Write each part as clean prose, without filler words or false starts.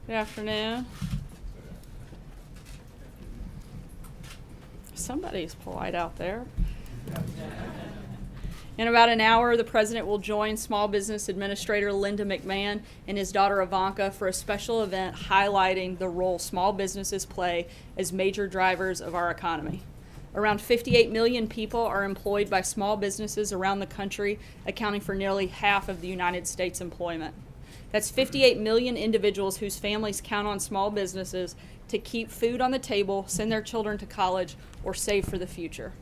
Good afternoon. Somebody's polite out there. In about an hour, the President will join Small Business Administrator Linda McMahon and his daughter Ivanka for a special event highlighting the role small businesses play as major drivers of our economy. Around 58 million people are employed by small businesses around the country, accounting for nearly half of the United States employment. That's 58 million individuals whose families count on small businesses to keep food on the table, send their children to college, or save for the future.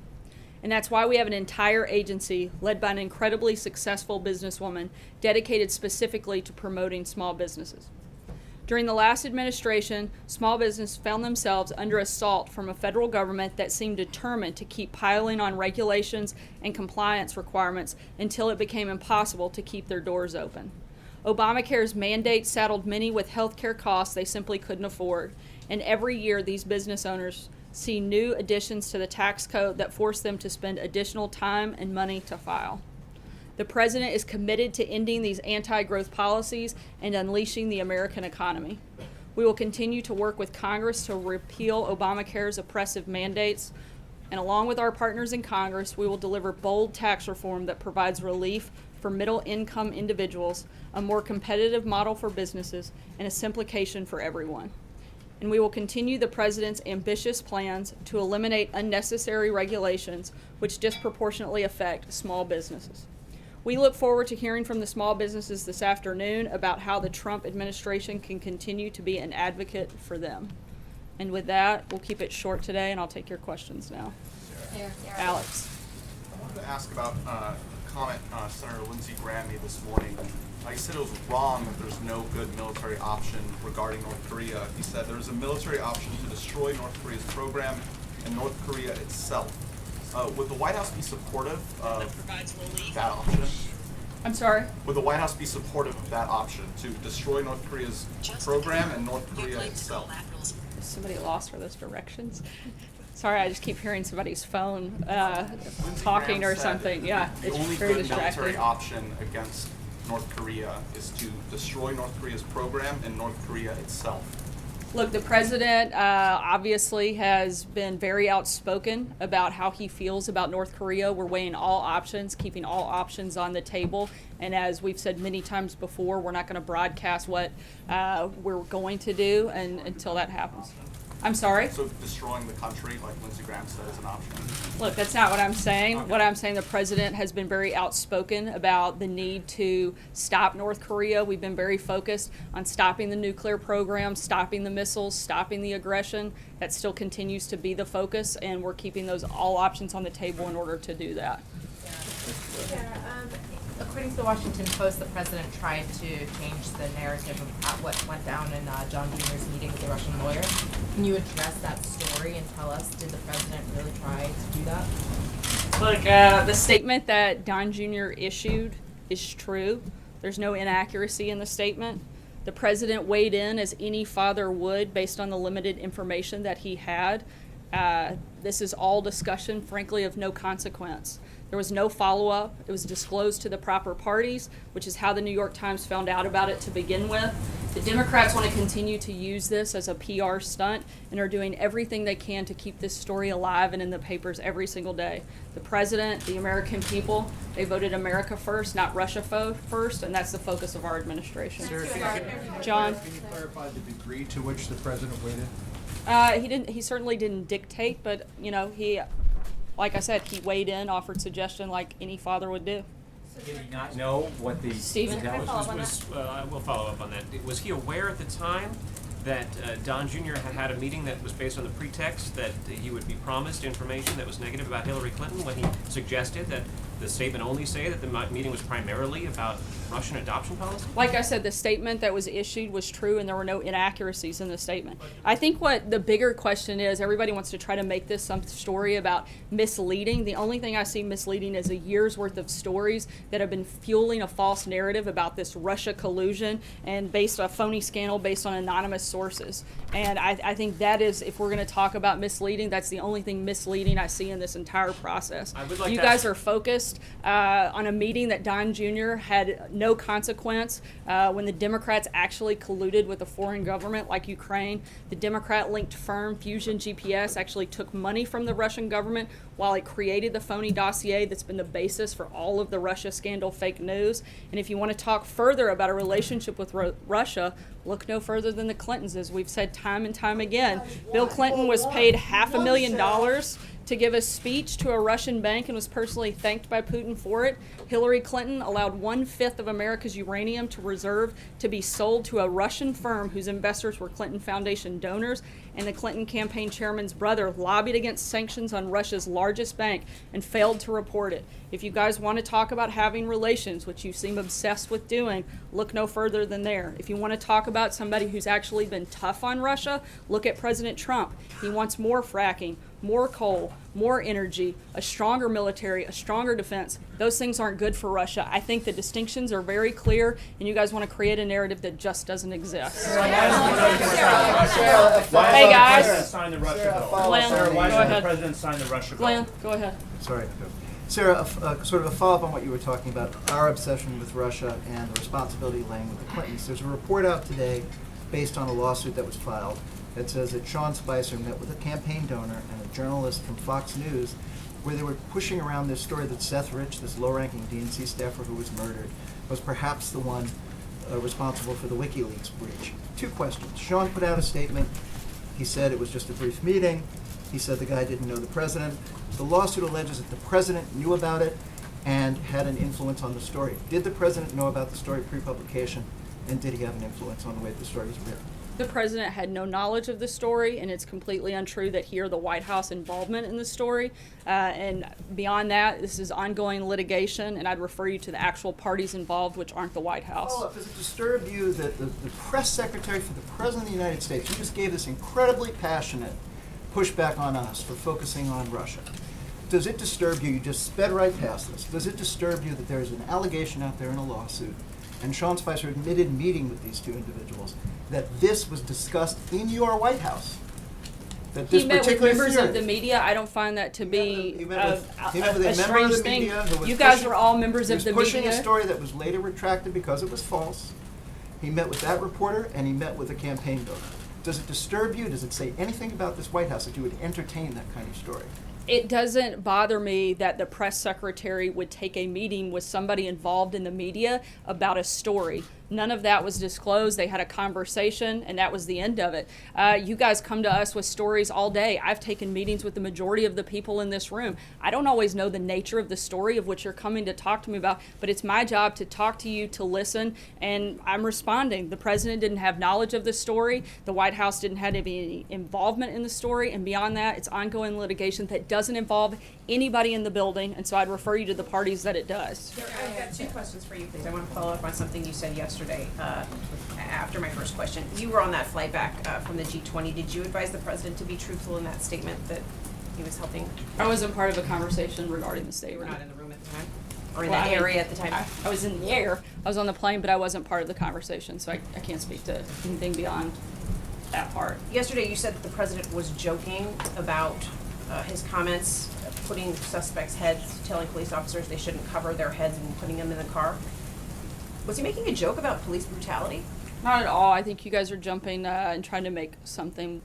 And that's why we have an entire agency led by an incredibly successful businesswoman dedicated specifically to promoting small businesses. During the last administration, small business found themselves under assault from a federal government that seemed determined to keep piling on regulations and compliance requirements until it became impossible to keep their doors open. Obamacare's mandate saddled many with health care costs they simply couldn't afford, and every year these business owners see new additions to the tax code that force them to spend additional time and money to file. The President is committed to ending these anti-growth policies and unleashing the American economy. We will continue to work with Congress to repeal Obamacare's oppressive mandates, and along with our partners in Congress, we will deliver bold tax reform that provides relief for middle-income individuals, a more competitive model for businesses, and a simplification for everyone. And we will continue the President's ambitious plans to eliminate unnecessary regulations which disproportionately affect small businesses. We look forward to hearing from the small businesses this afternoon about how the Trump administration can continue to be an advocate for them. And with that, we'll keep it short today, and I'll take your questions now. Alex. I wanted to ask about a comment Senator Lindsey Graham made this morning. He said it was wrong that there's no good military option regarding North Korea. He said there's a military option to destroy North Korea's program and North Korea itself. Would the White House be supportive of that option? I'm sorry? Would the White House be supportive of that option, to destroy North Korea's program and North Korea itself? Somebody lost for those directions. Sorry, I just keep hearing somebody's phone talking or something. Yeah, the it's only very good distracting. military option against North Korea is to destroy North Korea's program and North Korea itself. Look, the President obviously has been very outspoken about how he feels about North Korea. We're weighing all options, keeping all options on the table. And as we've said many times before, we're not going to broadcast what we're going to do until that happens. I'm sorry? So destroying the country, like Lindsey Graham said, is an option. Look, that's not what I'm saying. Okay. What I'm saying, the President has been very outspoken about the need to stop North Korea. We've been very focused on stopping the nuclear program, stopping the missiles, stopping the aggression. That still continues to be the focus, and we're keeping those all options on the table in order to do that. According to the Washington Post, the president tried to change the narrative of what went down in John Jr.'s meeting with the Russian lawyer. Can you address that story and tell us, did the president really try to do that? Look, the statement that Don Jr. issued is true. There's no inaccuracy in the statement. The president weighed in as any father would based on the limited information that he had. This is all discussion, frankly, of no consequence. There was no follow-up. It was disclosed to the proper parties, which is how the New York Times found out about it to begin with. The Democrats want to continue to use this as a PR stunt and are doing everything they can to keep this story alive and in the papers every single day. The president, the American people, they voted America first, not Russia first, and that's the focus of our administration. John? Can you clarify the degree to which the president weighed in? He certainly didn't dictate, but he, like I said, he weighed in, offered suggestion like any father would do. Did he not know what the Stephen? that was? We'll follow up on that. Was he aware at the time that Don Jr. had a meeting that was based on the pretext that he would be promised information that was negative about Hillary Clinton when he suggested that the statement only say that the meeting was primarily about Russian adoption policy? Like I said, the statement that was issued was true and there were no inaccuracies in the statement. I think what the bigger question is, everybody wants to try to make this some story about misleading. The only thing I see misleading is a year's worth of stories that have been fueling a false narrative about this Russia collusion and based on a phony scandal based on anonymous sources. And I think that is, if we're going to talk about misleading, that's the only thing misleading I see in this entire process. You guys are focused announced on a meeting that Don Jr. had no consequence when the Democrats actually colluded with a foreign government like Ukraine. The Democrat-linked firm Fusion GPS actually took money from the Russian government while it created the phony dossier that's been the basis for all of the Russia scandal fake news. And if you want to talk further about a relationship with Russia, look no further than the Clintons. As we've said time and time again, Bill Clinton was paid $500,000 to give a speech to a Russian bank and was personally thanked by Putin for it. Hillary Clinton allowed 1/5 of America's uranium to reserve to be sold to a Russian firm whose investors were Clinton Foundation donors, and the Clinton campaign chairman's brother lobbied against sanctions on Russia's largest bank and failed to report it. If you guys want to talk about having relations, which you seem obsessed with doing, look no further than there. If you want to talk about somebody who's actually been tough on Russia, look at President Trump. He wants more fracking, more coal, more energy, a stronger military, a stronger defense. Those things aren't good for Russia. I think the distinctions are very clear, and you guys want to create a narrative that just doesn't exist. Hey guys. Sign the Russia bill. Glenn, Sarah, why go should the ahead. president sign the Russia bill? Glenn, go ahead. Sorry. Sarah, sort of a follow-up on what you were talking about, our obsession with Russia and the responsibility laying with the Clintons. There's a report out today based on a lawsuit that was filed that says that Sean Spicer met with a campaign donor and a journalist from Fox News where they were pushing around this story that Seth Rich, this low-ranking DNC staffer who was murdered, was perhaps the one responsible for the WikiLeaks breach. Two questions. Sean put out a statement. He said it was just a brief meeting. He said the guy didn't know the president. The lawsuit alleges that the president knew about it and had an influence on the story. Did the president know about the story pre-publication, and did he have an influence on the way the story was written? The president had no knowledge of the story, and it's completely untrue that he or the White House involvement in the story. And beyond that, this is ongoing litigation, and I'd refer you to the actual parties involved, which aren't the White House. Follow-up, does it disturb you that the press secretary for the President of the United States, you just gave this incredibly passionate pushback on us for focusing on Russia. Does it disturb you, you just sped right past this, does it disturb you that there's an allegation out there in a lawsuit, and Sean Spicer admitted meeting with these two individuals, that this was discussed in your White House? That this He met with particular members theory- of the media. I don't find that to be He met with a a member of strange the thing. media who was You guys pushing- were all members he of was the pushing a media. story that was later retracted because it was false. He met with that reporter, and he met with a campaign donor. Does it disturb you? Does it say anything about this White House that you would entertain that kind of story? It doesn't bother me that the press secretary would take a meeting with somebody involved in the media about a story. None of that was disclosed. They had a conversation, and that was the end of it. You guys come to us with stories all day. I've taken meetings with the majority of the people in this room. I don't always know the nature of the story of which you're coming to talk to me about, but it's my job to talk to you, to listen, and I'm responding. The president didn't have knowledge of the story. The White House didn't have any involvement in the story, and beyond that, it's ongoing litigation that doesn't involve anybody in the building, and so I'd refer you to the parties that it does. I've got two questions for you, please. I want to follow up on something you said yesterday after my first question. You were on that flight back from the G20. Did you advise the president to be truthful in that statement that he was helping? I wasn't part of a conversation regarding the You statement. were not in the room at the time? Or in Well, that I mean, area at the time? I was in the air. I was on the plane, but I wasn't part of the conversation, so I can't speak to anything beyond that part. Yesterday, you said that the president was joking about his comments, putting suspects' heads, telling police officers they shouldn't cover their heads and putting them in the car. Was he making a joke about police brutality? Not at all. I think you guys are jumping and trying to make something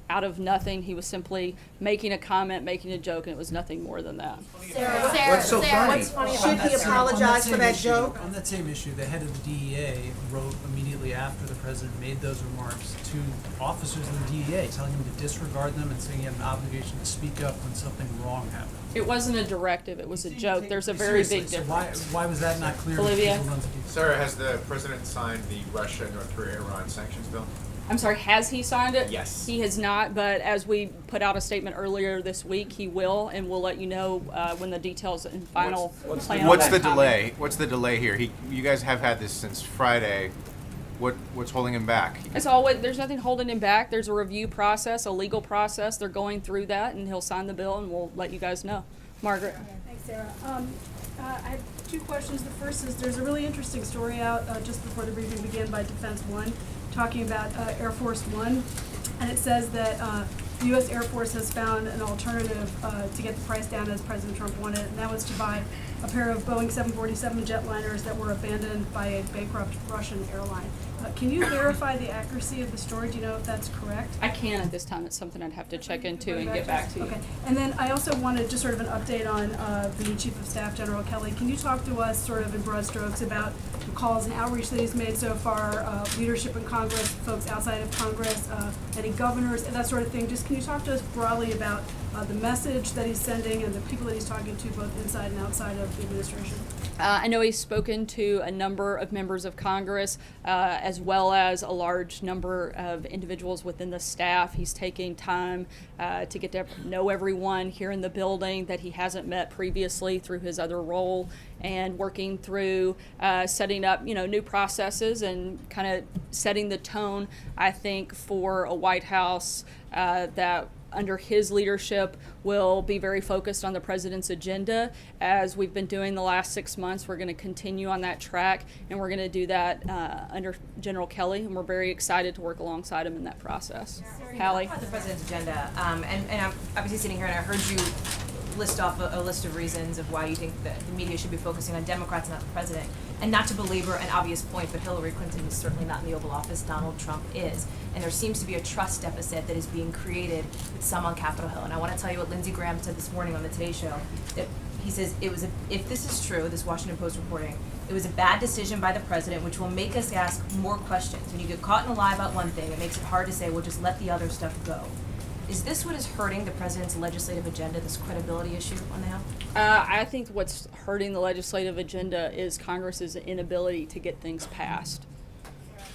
out of nothing. He was simply making a comment, making a joke, and it was nothing more than that. What's so funny? What's funny Should about he that? apologize for that joke? On that same issue, the head of the DEA wrote immediately after the president made those remarks to officers of the DEA, telling them to disregard them and saying he had an obligation to speak up when something wrong happened. It wasn't a directive. It was a joke. There's a very big Seriously, so difference. why was that not clear to Olivia? people on the DEA? Sarah, has the president signed the Russia, North Korea, Iran sanctions bill? I'm sorry, has he signed it? Yes. He has not, but as we put out a statement earlier this week, he will, and we'll let you know when the details and final plan on What's that the comment. delay? What's the delay here? You guys have had this since Friday. What's holding him back? It's always, there's nothing holding him back. There's a review process, a legal process. They're going through that, and he'll sign the bill, and we'll let you guys know. Margaret. Thanks, Sarah. I have two questions. The first is there's a really interesting story out just before the briefing began by Defense One talking about Air Force One, and it says that the U.S. Air Force has found an alternative to get the price down as President Trump wanted, and that was to buy a pair of Boeing 747 jetliners that were abandoned by a bankrupt Russian airline. Can you verify the accuracy of the story? Do you know if that's correct? I can at this time. It's something I'd have to check into and get back to you. Okay. And then I also wanted just sort of an update on the new Chief of Staff, General Kelly. Can you talk to us sort of in broad strokes about the calls and outreach that he's made so far, leadership in Congress, folks outside of Congress, any governors, and that sort of thing? Just can you talk to us broadly about the message that he's sending and the people that he's talking to both inside and outside of the administration? I know he's spoken to a number of members of Congress, as well as a large number of individuals within the staff. He's taking time to get to know everyone here in the building that he hasn't met previously through his other role, and working through setting up, new processes and kind of setting the tone, I think, for a White House that under his leadership will be very focused on the president's agenda. As we've been doing the last 6 months, we're going to continue on that track, and we're going to do that under General Kelly, and we're very excited to work alongside him in that process. Hallie? About the president's agenda, and I'm obviously sitting here and I heard you list off a list of reasons of why you think that the media should be focusing on Democrats, not the president. And not to belabor an obvious point, but Hillary Clinton is certainly not in the Oval Office. Donald Trump is. And there seems to be a trust deficit that is being created with some on Capitol Hill. And I want to tell you what Lindsey Graham said this morning on the Today Show. That he says, if this is true, this Washington Post reporting, it was a bad decision by the president, which will make us ask more questions. When you get caught in a lie about one thing, it makes it hard to say, well, just let the other stuff go. Is this what is hurting the president's legislative agenda, this credibility issue on the Hill? I think what's hurting the legislative agenda is Congress's inability to get things passed.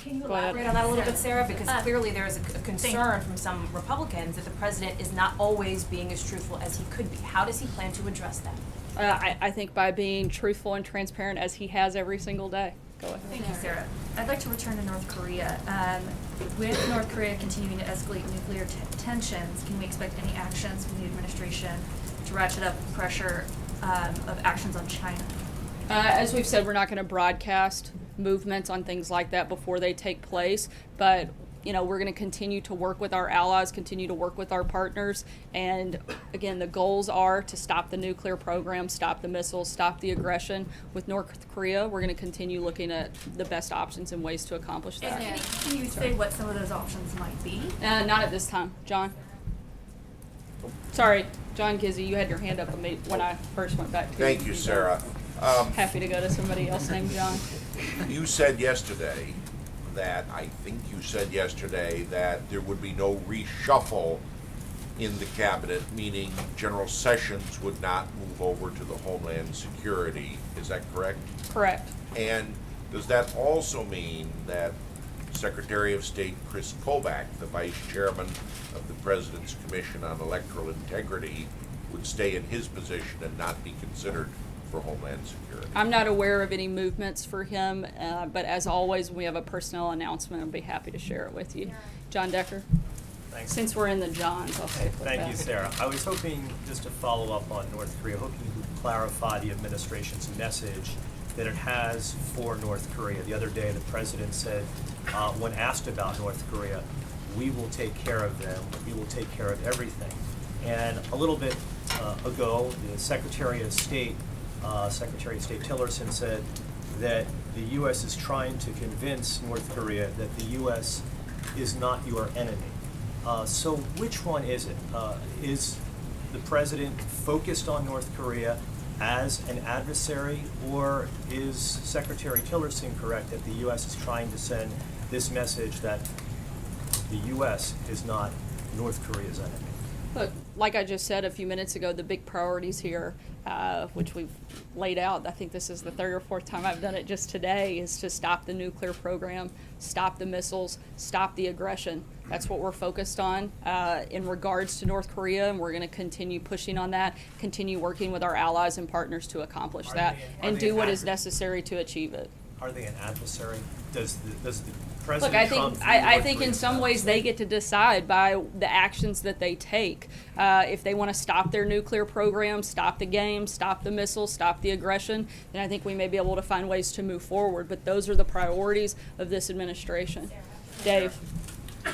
Can you Go ahead. elaborate on that a little bit, Sarah? Because clearly there is a concern from some Republicans that the president is not always being as truthful as he could be. How does he plan to address that? I think by being truthful and transparent as he has every single day. Go ahead. Thank you, Sarah. I'd like to return to North Korea. With North Korea continuing to escalate nuclear tensions, can we expect any actions from the administration to ratchet up pressure of actions on China? As we've said, we're not going to broadcast movements on things like that before they take place, but we're going to continue to work with our allies, continue to work with our partners, and again, the goals are to stop the nuclear program, stop the missiles, stop the aggression. With North Korea, we're going to continue looking at the best options and ways to accomplish that. Can you say what some of those options might be? Not at this time. John? Sorry, John Gizzy, you had your hand up when I first went back to you. Thank you, Sarah. Happy to go to somebody else named John. You said yesterday that there would be no reshuffle in the cabinet, meaning General Sessions would not move over to the Homeland Security. Is that correct? Correct. And does that also mean that Secretary of State Chris Kobach, the Vice Chairman of the President's Commission on Electoral Integrity, would stay in his position and not be considered for Homeland Security? I'm not aware of any movements for him, but as always, when we have a personnel announcement, I'll be happy to share it with you. John Decker? Thanks. Since we're in the Johns, I'll say Thank you, Sarah. I was hoping just to follow up on North Korea, hoping you could clarify the administration's message that it has for North Korea. The other day, the president said, when asked about North Korea, we will take care of them, we will take care of everything. And a little bit ago, the Secretary of State Tillerson said that the U.S. is trying to convince North Korea that the U.S. is not your enemy. So which one is it? Is the president focused on North Korea as an adversary, or is Secretary Tillerson correct that the U.S. is trying to send this message that the U.S. is not North Korea's enemy? Look, like I just said a few minutes ago, the big priorities here, which we've laid out, I think this is the third or fourth time I've done it just today, is to stop the nuclear program, stop the missiles, stop the aggression. That's what we're focused on in regards to North Korea, and we're going to continue pushing on that, continue working with our allies and partners to accomplish that, and do what is necessary to achieve it. Are they an adversary? Does the Look, President Trump I think in some ways they get to decide by the actions that they take. If they want to stop their nuclear program, stop the game, stop the missiles, stop the aggression, then I think we may be able to find ways to move forward. But those are the priorities of this administration. Dave.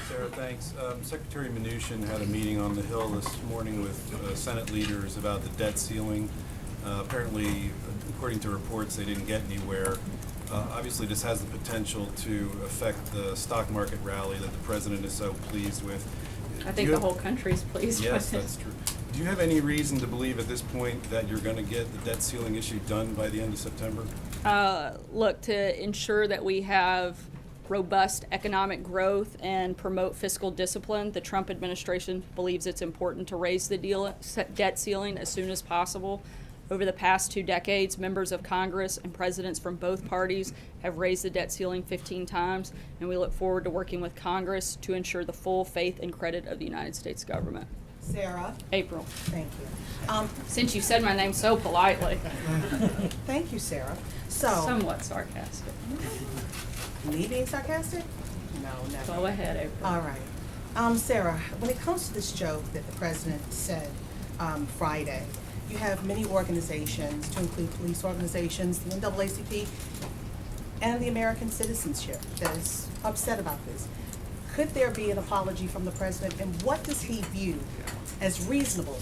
Sarah, thanks. Secretary Mnuchin had a meeting on the Hill this morning with Senate leaders about the debt ceiling. Apparently, according to reports, they didn't get anywhere. Obviously, this has the potential to affect the stock market rally that the president is so pleased with. I think the whole country's pleased with it. Yes, that's true. Do you have any reason to believe at this point that you're going to get the debt ceiling issue done by the end of September? Look, to ensure that we have robust economic growth and promote fiscal discipline, the Trump administration believes it's important to raise the debt ceiling as soon as possible. Over the past 2 decades, members of Congress and presidents from both parties have raised the debt ceiling 15 times, and we look forward to working with Congress to ensure the full faith and credit of the United States government. Sarah? April. Thank you. Since you said my name so politely. Thank you, Sarah. So. Somewhat sarcastic. Me being sarcastic? No, never. Go ahead, April. All right. Sarah, when it comes to this joke that the president said Friday, you have many organizations, to include police organizations, the NAACP, and the American Citizenship that is upset about this. Could there be an apology from the president, and what does he view as reasonable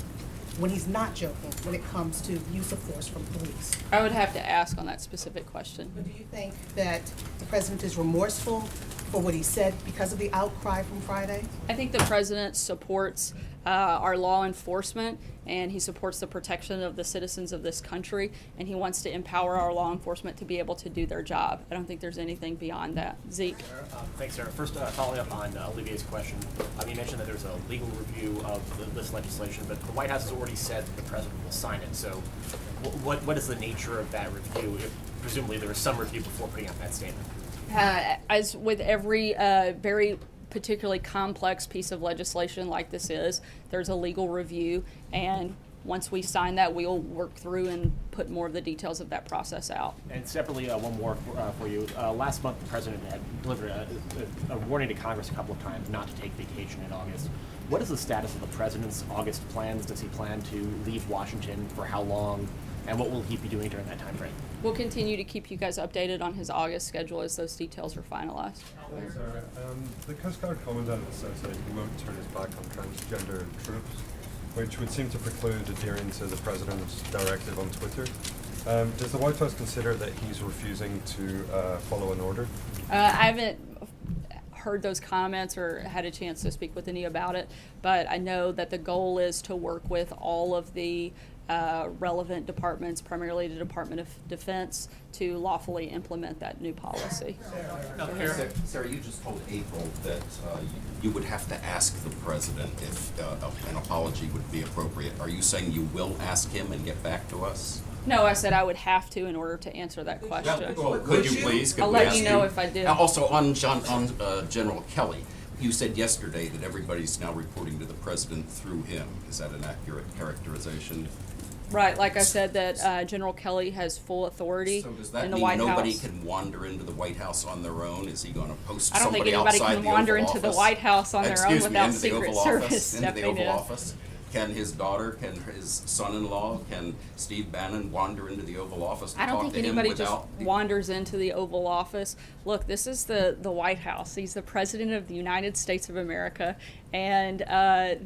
when he's not joking when it comes to use of force from police? I would have to ask on that specific question. But do you think that the president is remorseful for what he said because of the outcry from Friday? I think the president supports our law enforcement, and he supports the protection of the citizens of this country, and he wants to empower our law enforcement to be able to do their job. I don't think there's anything beyond that. Zeke? Thanks, Sarah. First, following up on Olivier's question, you mentioned that there's a legal review of this legislation, but the White House has already said that the president will sign it. So what is the nature of that review? If presumably there is some review before putting out that statement. As with every very particularly complex piece of legislation like this is, there's a legal review, and once we sign that, we'll work through and put more of the details of that process out. And separately, one more for you. Last month, the president had delivered a warning to Congress a couple of times not to take vacation in August. What is the status of the president's August plans? Does he plan to leave Washington? For how long? And what will he be doing during that time frame? We'll continue to keep you guys updated on his August schedule as those details are finalized. Thanks, Sarah. The Coast Guard Commandant says that he won't turn his back on transgender troops, which would seem to preclude adhering to the president's directive on Twitter. Does the White House consider that he's refusing to follow an order? I haven't heard those comments or had a chance to speak with any about it, but I know that the goal is to work with all of the relevant departments, primarily the Department of Defense, to lawfully implement that new policy. Sarah, you just told April that you would have to ask the president if an apology would be appropriate. Are you saying you will ask him and get back to us? No, I said I would have to in order to answer that question. Well, could you please? I'll let you know if I do. Also, on General Kelly, you said yesterday that everybody's now reporting to the president through him. Is that an accurate characterization? Right, like I said, that General Kelly has full authority So does that in the mean White nobody House. can wander into the White House on their own? Is he going to post I don't think somebody anybody outside can the wander Oval into the Office? White House on their own Excuse me, without into the Secret Oval Service Office, into the stepping Oval in. Office? Can his daughter, can his son-in-law, can Steve Bannon wander into the Oval Office to I don't talk think to him anybody just without? wanders into the Oval Office. Look, this is the White House. He's the President of the United States of America, and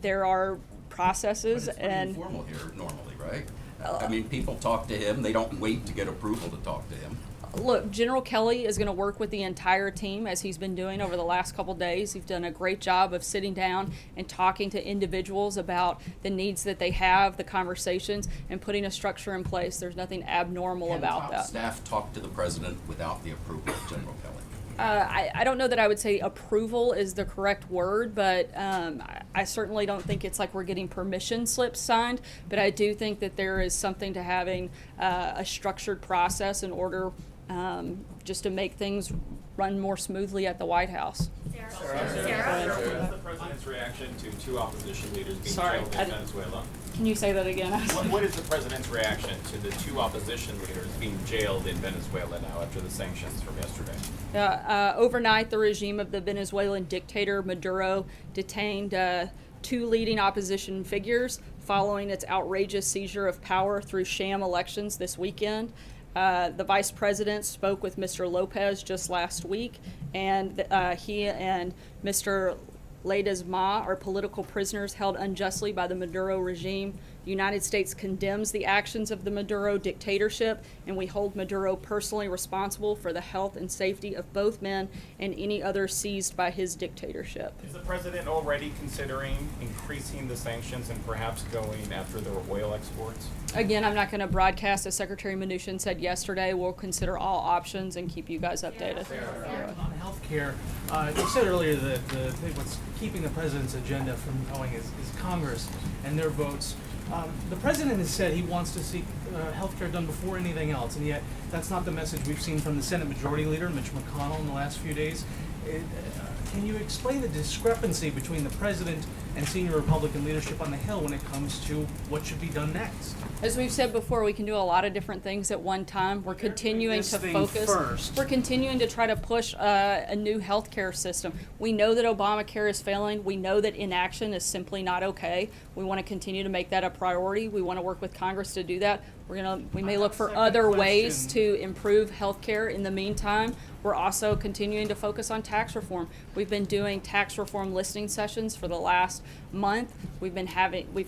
there are processes But it's pretty and. informal here normally, right? I mean, people talk to him, they don't wait to get approval to talk to him. Look, General Kelly is going to work with the entire team as he's been doing over the last couple days. He's done a great job of sitting down and talking to individuals about the needs that they have, the conversations, and putting a structure in place. There's nothing abnormal about that. Staff talk to the president without the approval of General Kelly. I don't know that I would say approval is the correct word, but I certainly don't think it's like we're getting permission slips signed, but I do think that there is something to having a structured process in order just to make things run more smoothly at the White House. What is the president's reaction to 2 opposition leaders being jailed in Venezuela? Can you say that again? What is the president's reaction to the 2 opposition leaders being jailed in Venezuela now after the sanctions from yesterday? Overnight, the regime of the Venezuelan dictator Maduro detained 2 leading opposition figures following its outrageous seizure of power through sham elections this weekend. The vice president spoke with Mr. Lopez just last week, and he and Mr. Leydas Ma are political prisoners held unjustly by the Maduro regime. The United States condemns the actions of the Maduro dictatorship, and we hold Maduro personally responsible for the health and safety of both men and any others seized by his dictatorship. Is the president already considering increasing the sanctions and perhaps going after the oil exports? Again, I'm not going to broadcast, as Secretary Mnuchin said yesterday. We'll consider all options and keep you guys updated. On healthcare, you said earlier that what's keeping the president's agenda from going is Congress and their votes. The president has said he wants to see healthcare done before anything else, and yet that's not the message we've seen from the Senate Majority Leader, Mitch McConnell, in the last few days. Can you explain the discrepancy between the president and senior Republican leadership on the Hill when it comes to what should be done next? As we've said before, we can do a lot of different things at one time. We're continuing to focus. First. We're continuing to try to push a new healthcare system. We know that Obamacare is failing. We know that inaction is simply not okay. We want to continue to make that a priority. We want to work with Congress to do that. We may look for other ways to improve healthcare in the meantime. We're also continuing to focus on tax reform. We've been doing tax reform listening sessions for the last month. We've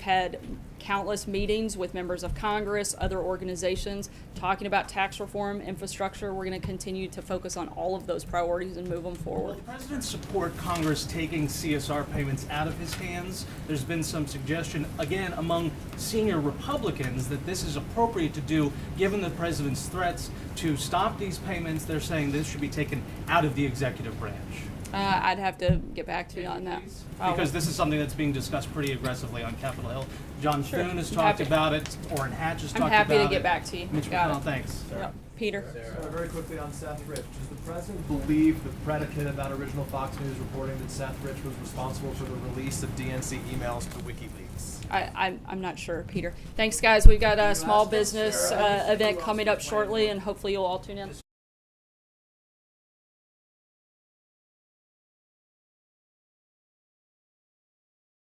had countless meetings with members of Congress, other organizations, talking about tax reform, infrastructure. We're going to continue to focus on all of those priorities and move them forward. Will the president support Congress taking CSR payments out of his hands? There's been some suggestion, again, among senior Republicans that this is appropriate to do, given the president's threats to stop these payments. They're saying this should be taken out of the executive branch. I'd have to get back to you on that. Because this is something that's being discussed pretty aggressively on Capitol Hill. John Sure. Thune has I'm talked happy. about it. Orrin Hatch has I'm talked about it. happy to get back to you. Mitch Got McConnell, it. thanks. Yep. Peter. Very quickly on Seth Rich. Does the president believe the predicate of that original Fox News reporting that Seth Rich was responsible for the release of DNC emails to WikiLeaks? I'm not sure, Peter. Thanks, guys. We've got a small business event coming up shortly, and hopefully you'll all tune in.